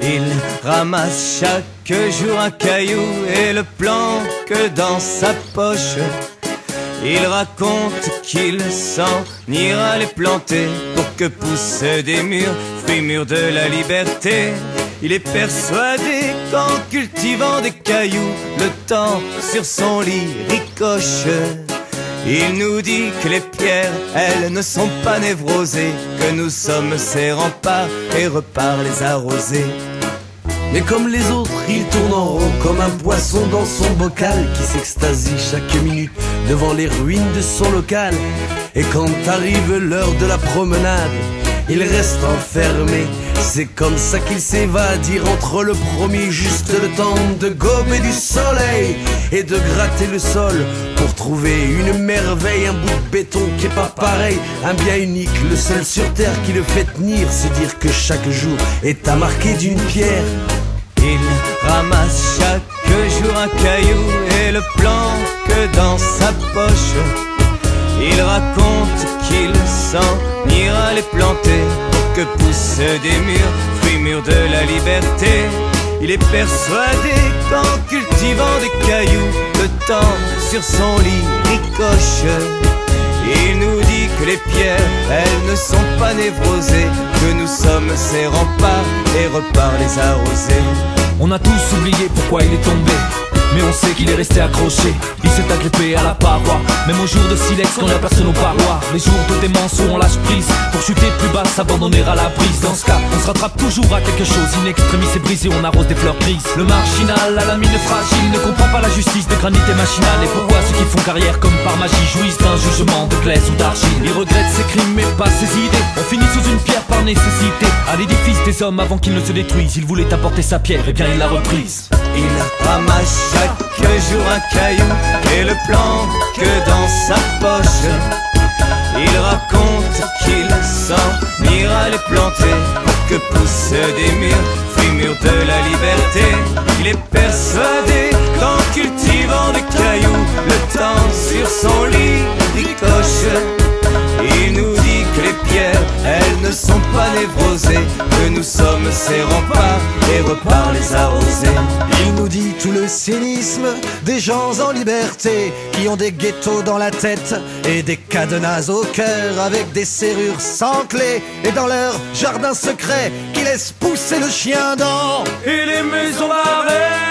Il ramasse chaque jour un caillou et le planque dans sa poche. Il raconte qu'il s'en ira les planter pour que poussent des murs, fruits mûrs de la liberté. Il est persuadé qu'en cultivant des cailloux, le temps sur son lit ricoche. Il nous dit que les pierres, elles ne sont pas névrosées, que nous sommes ses remparts et repart les arroser. Mais comme les autres, il tourne en rond comme un poisson dans son bocal qui s'extasie chaque minute devant les ruines de son local. Et quand arrive l'heure de la promenade, il reste enfermé. C'est comme ça qu'il s'évade, il rentre le premier, juste le temps de gober du soleil et de gratter le sol pour trouver une merveille, un bout de béton qui est pas pareil, un bien unique, le seul sur terre qui le fait tenir, se dire que chaque jour est à marquer d'une pierre. Il ramasse chaque jour un caillou et le planque dans sa poche. Il raconte qu'il s'en ira les planter pour que poussent des murs, fruits mûrs de la liberté. Il est persuadé qu'en cultivant des cailloux, le temps sur son lit ricoche. Il nous dit que les pierres, elles ne sont pas névrosées, que nous sommes ses remparts et repart les arroser. On a tous oublié pourquoi il est tombé, mais on sait qu'il est resté accroché. Il s'est agrippé à la paroi, même au jour de silex quand y'a personne au parloir. Les jours de démence où on lâche prise pour chuter plus bas, s'abandonner à la brise. Dans ce cas, on se rattrape toujours à quelque chose. In extremis c'est brisé, on arrose des fleurs grises. Le marginal à la mine fragile ne comprend pas la justice de granit et machinal. Et pourquoi ceux qui font carrière comme par magie jouissent d'un jugement de glaise ou d'argile. Il regrette ses crimes mais pas ses idées. On finit sous une pierre par nécessité. À l'édifice des hommes avant qu'ils ne se détruisent, il voulait apporter sa pierre, et bien il l'a reprise. Il ramasse chaque jour un caillou et le planque dans sa poche. Il raconte qu'il s'en ira les planter pour que poussent des murs, fruits mûrs de la liberté. Il est persuadé qu'en cultivant des cailloux, le temps sur son lit ricoche. Il nous dit que les pierres, elles ne sont pas névrosées, que nous sommes ses remparts et repart les arroser. Il nous dit tout le cynisme des gens en liberté qui ont des ghettos dans la tête et des cadenas au cœur avec des serrures sans clé, et dans leur jardin secret qui laisse pousser le chien dent Et les maisons barrées